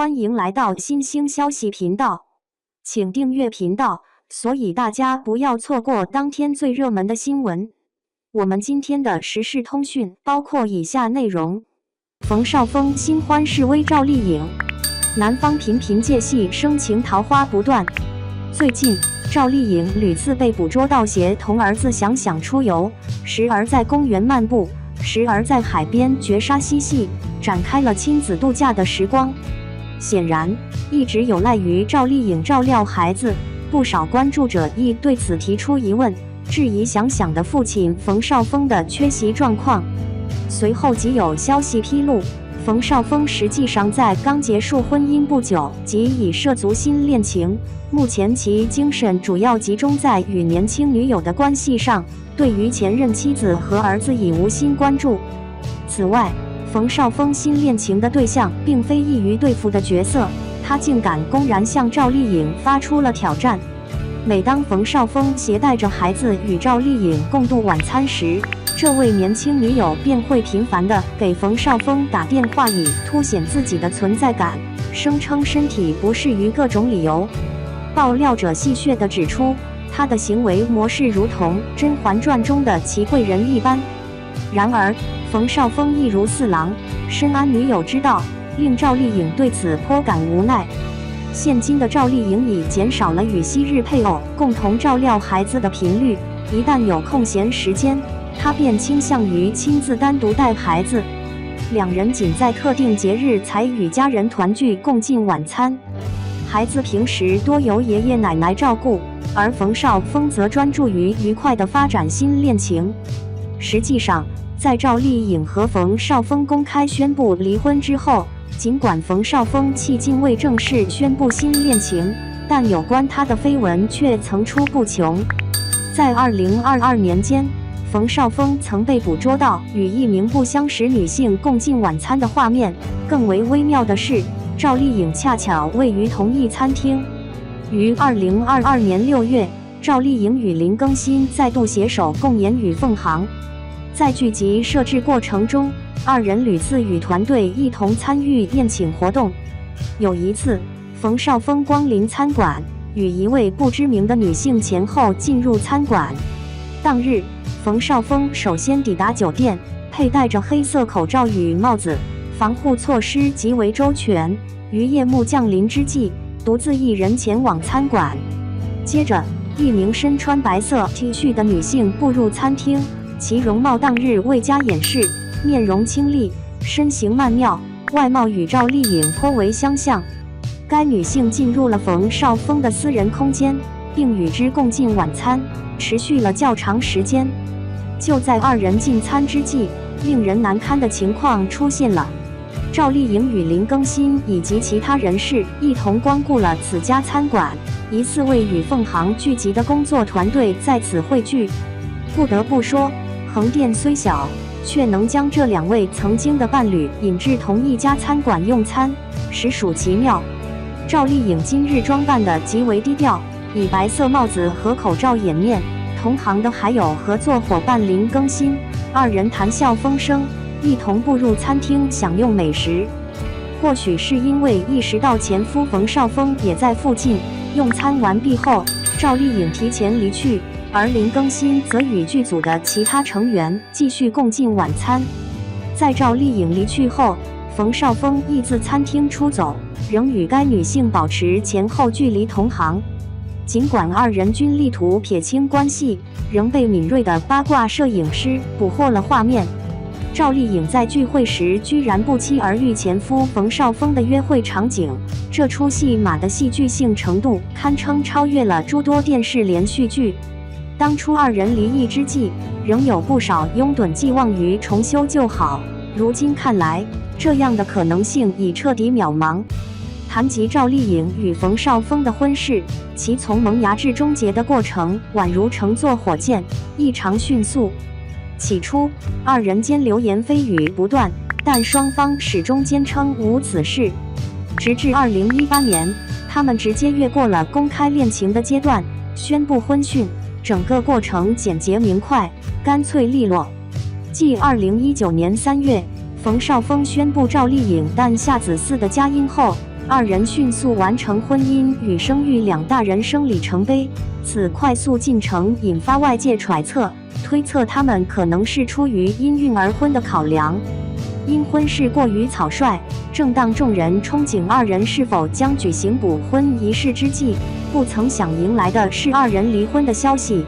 欢迎来到新兴消息频道，请订阅频道，所以大家不要错过当天最热门的新闻。我们今天的时事通讯包括以下内容：冯绍峰新欢示威赵丽颖，男方频频借戏生情桃花不断。最近，赵丽颖屡次被捕捉到携同儿子想出游，时而在公园漫步，时而在海边绝杀嬉戏，展开了亲子度假的时光。显然，一直有赖于赵丽颖照料孩子，不少关注者亦对此提出疑问，质疑想的父亲冯绍峰的缺席状况。随后即有消息披露，冯绍峰实际上在刚结束婚姻不久即已涉足新恋情，目前其精神主要集中在与年轻女友的关系上，对于前任妻子和儿子已无心关注。此外，冯绍峰新恋情的对象并非易于对付的角色，他竟敢公然向赵丽颖发出了挑战。每当冯绍峰携带着孩子与赵丽颖共度晚餐时，这位年轻女友便会频繁地给冯绍峰打电话，以凸显自己的存在感，声称身体不适于各种理由。爆料者戏谑地指出，他的行为模式如同《甄嬛传》中的祺贵人一般。然而，冯绍峰亦如四郎，深谙女友之道，令赵丽颖对此颇感无奈。现今的赵丽颖已减少了与昔日配偶共同照料孩子的频率，一旦有空闲时间，她便倾向于亲自单独带孩子。两人仅在特定节日才与家人团聚共进晚餐，孩子平时多由爷爷奶奶照顾，而冯绍峰则专注于愉快地发展新恋情。实际上，在赵丽颖和冯绍峰公开宣布离婚之后，尽管冯绍峰迄今未正式宣布新恋情，但有关他的绯闻却层出不穷。在2022年间，冯绍峰曾被捕捉到与一名不相识女性共进晚餐的画面。更为微妙的是，赵丽颖恰巧位于同一餐厅。于2022年6月，赵丽颖与林更新再度携手共演与凤航。在剧集摄制过程中，二人屡次与团队一同参与宴请活动。有一次，冯绍峰光临餐馆，与一位不知名的女性前后进入餐馆。当日，冯绍峰首先抵达酒店，佩戴着黑色口罩与帽子，防护措施极为周全。于夜幕降临之际，独自一人前往餐馆。接着，一名身穿白色 T 恤的女性步入餐厅。其容貌当日未加掩饰，面容清丽，身形曼妙，外貌与赵丽颖颇为相像。该女性进入了冯绍峰的私人空间，并与之共进晚餐，持续了较长时间。就在二人进餐之际，令人难堪的情况出现了。赵丽颖与林更新以及其他人士一同光顾了此家餐馆，疑似为与凤航聚集的工作团队在此汇聚。不得不说，横店虽小，却能将这两位曾经的伴侣引至同一家餐馆用餐，实属奇妙。赵丽颖今日装扮得极为低调，以白色帽子和口罩掩面。同行的还有合作伙伴林更新，二人谈笑风生，一同步入餐厅享用美食。或许是因为意识到前夫冯绍峰也在附近，用餐完毕后，赵丽颖提前离去。而林更新则与剧组的其他成员继续共进晚餐。在赵丽颖离去后，冯绍峰亦自餐厅出走，仍与该女性保持前后距离同行。尽管二人均力图撇清关系，仍被敏锐的八卦摄影师捕获了画面。赵丽颖在聚会时居然不期而遇前夫冯绍峰的约会场景，这出戏码的戏剧性程度堪称超越了诸多电视连续剧。当初二人离异之际，仍有不少拥趸寄望于重修旧好，如今看来，这样的可能性已彻底渺茫。谈及赵丽颖与冯绍峰的婚事，其从萌芽至终结的过程宛如乘坐火箭，异常迅速。起初，二人间流言蜚语不断，但双方始终坚称无此事。直至2018年，他们直接越过了公开恋情的阶段，宣布婚讯。整个过程简洁明快，干脆利落。继2019年3月，冯绍峰宣布赵丽颖诞下子嗣的佳音后二人迅速完成婚姻与生育两大人生里程碑。此快速进程引发外界揣测，推测他们可能是出于因孕而婚的考量。因婚事过于草率，正当众人憧憬二人是否将举行补婚仪式之际，不曾想迎来的是二人离婚的消息。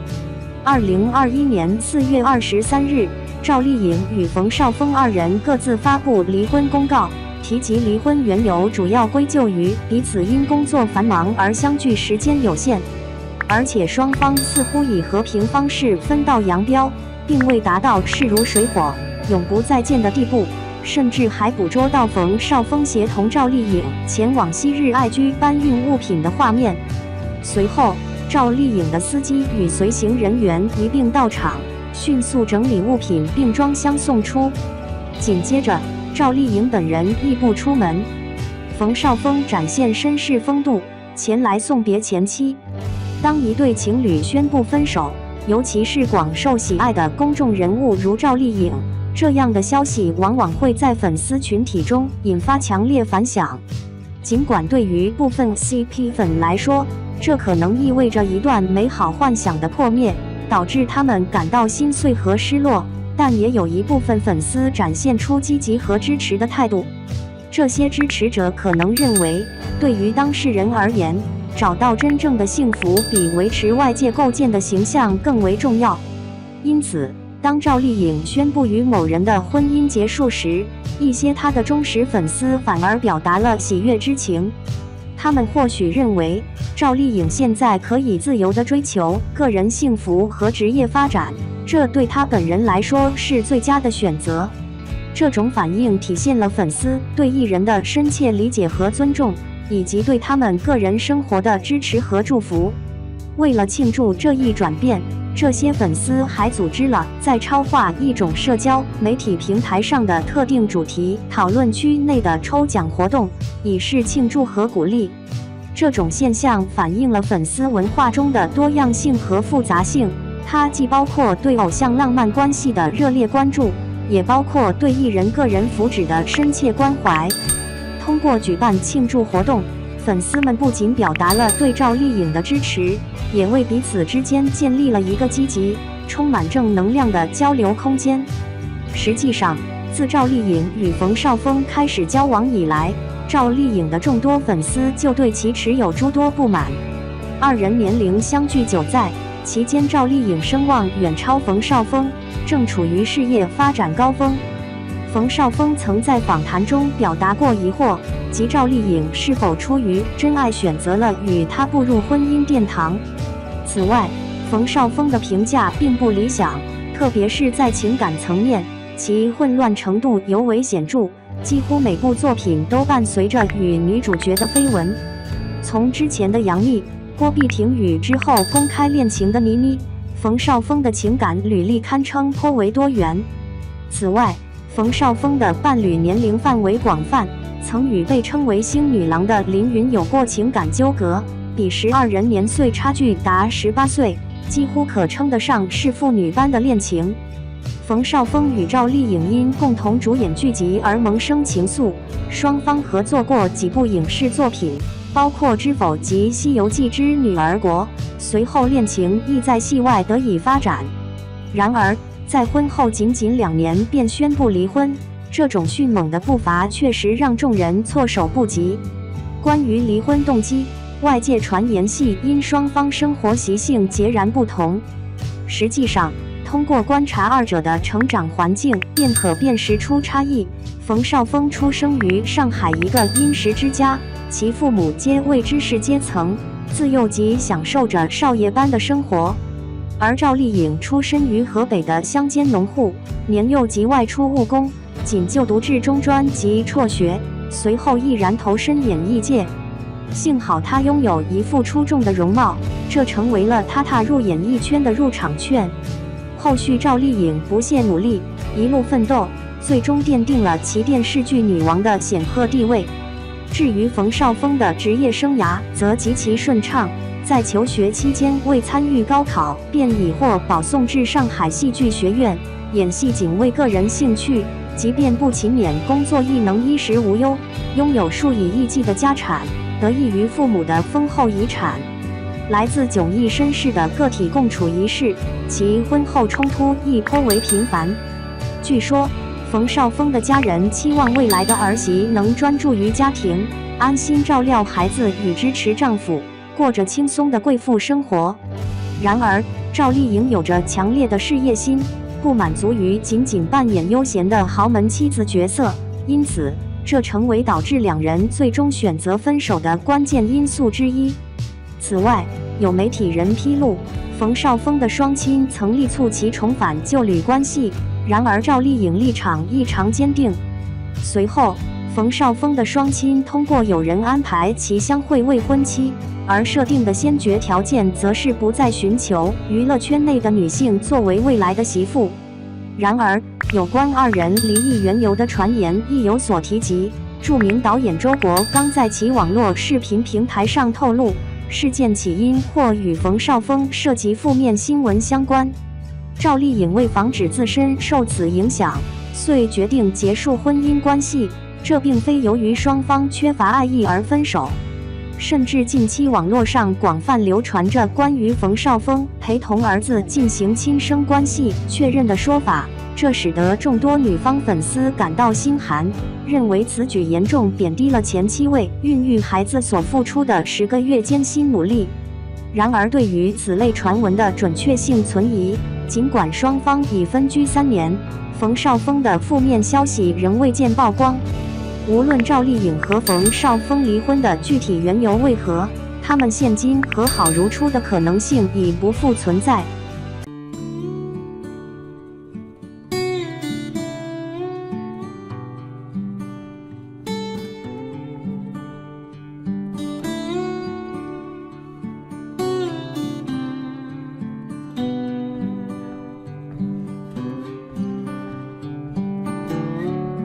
2021年4月23日，赵丽颖与冯绍峰二人各自发布离婚公告，提及离婚缘由主要归咎于彼此因工作繁忙而相聚时间有限，而且双方似乎以和平方式分道扬镳，并未达到势如水火、永不再见的地步。甚至还捕捉到冯绍峰协同赵丽颖前往昔日爱居搬运物品的画面。随后，赵丽颖的司机与随行人员一并到场，迅速整理物品并装箱送出。紧接着，赵丽颖本人亦步出门，冯绍峰展现绅士风度，前来送别前妻。当一对情侣宣布分手，尤其是广受喜爱的公众人物如赵丽颖，这样的消息往往会在粉丝群体中引发强烈反响。尽管对于部分 CP 粉来说，这可能意味着一段美好幻想的破灭，导致他们感到心碎和失落，但也有一部分粉丝展现出积极和支持的态度。这些支持者可能认为，对于当事人而言，找到真正的幸福比维持外界构建的形象更为重要。因此，当赵丽颖宣布与某人的婚姻结束时，一些她的忠实粉丝反而表达了喜悦之情。他们或许认为，赵丽颖现在可以自由地追求个人幸福和职业发展，这对她本人来说是最佳的选择。这种反应体现了粉丝对艺人的深切理解和尊重，以及对他们个人生活的支持和祝福。为了庆祝这一转变，这些粉丝还组织了在超话一种社交媒体平台上的特定主题讨论区内的抽奖活动，以示庆祝和鼓励。这种现象反映了粉丝文化中的多样性和复杂性，它既包括对偶像浪漫关系的热烈关注，也包括对艺人个人福祉的深切关怀。通过举办庆祝活动，粉丝们不仅表达了对赵丽颖的支持，也为彼此之间建立了一个积极、充满正能量的交流空间。实际上，自赵丽颖与冯绍峰开始交往以来，赵丽颖的众多粉丝就对其持有诸多不满。二人年龄相距久在，期间赵丽颖声望远超冯绍峰，正处于事业发展高峰。冯绍峰曾在访谈中表达过疑惑，即赵丽颖是否出于真爱选择了与他步入婚姻殿堂。此外，冯绍峰的评价并不理想，特别是在情感层面，其混乱程度尤为显著，几乎每部作品都伴随着与女主角的绯闻。从之前的杨幂、郭碧婷与之后公开恋情的倪妮，冯绍峰的情感履历堪称颇为多元。此外，冯绍峰的伴侣年龄范围广泛，曾与被称为星女郎的林允有过情感纠葛，彼时二人年岁差距达18岁，几乎可称得上是父女般的恋情。冯绍峰与赵丽颖因共同主演剧集而萌生情愫，双方合作过几部影视作品，包括《知否》及《西游记之女儿国》，随后恋情亦在戏外得以发展。然而，在婚后仅2年便宣布离婚，这种迅猛的步伐确实让众人措手不及。关于离婚动机，外界传言系因双方生活习性截然不同。实际上，通过观察二者的成长环境，便可辨识出差异。冯绍峰出生于上海一个殷实之家，其父母皆为知识阶层，自幼即享受着少爷般的生活。而赵丽颖出身于河北的乡间农户，年幼即外出务工，仅就读至中专及辍学，随后毅然投身演艺界。幸好她拥有一副出众的容貌，这成为了她踏入演艺圈的入场券。后续赵丽颖不懈努力，一路奋斗，最终奠定了其电视剧女王的显赫地位。至于冯绍峰的职业生涯则极其顺畅，在求学期间未参与高考，便已获保送至上海戏剧学院，演戏仅为个人兴趣，即便不勤勉工作，亦能衣食无忧，拥有数以亿计的家产，得益于父母的丰厚遗产。来自迥异身世的个体共处一室，其婚后冲突亦颇为频繁。据说，冯绍峰的家人期望未来的儿媳能专注于家庭，安心照料孩子与支持丈夫，过着轻松的贵妇生活。然而，赵丽颖有着强烈的事业心，不满足于仅仅扮演悠闲的豪门妻子角色，因此这成为导致两人最终选择分手的关键因素之一。此外，有媒体人披露，冯绍峰的双亲曾力促其重返旧侣关系，然而赵丽颖立场异常坚定。随后，冯绍峰的双亲通过友人安排其相会未婚妻，而设定的先决条件则是不再寻求娱乐圈内的女性作为未来的媳妇。然而，有关二人离异缘由的传言亦有所提及。著名导演周国刚在其网络视频平台上透露，事件起因或与冯绍峰涉及负面新闻相关。赵丽颖为防止自身受此影响，遂决定结束婚姻关系，这并非由于双方缺乏爱意而分手。甚至近期网络上广泛流传着关于冯绍峰陪同儿子进行亲生关系确认的说法，这使得众多女方粉丝感到心寒，认为此举严重贬低了前妻为孕育孩子所付出的10个月艰辛努力。然而，对于此类传闻的准确性存疑，尽管双方已分居3年，冯绍峰的负面消息仍未见曝光。无论赵丽颖和冯绍峰离婚的具体缘由为何，他们现今和好如初的可能性已不复存在。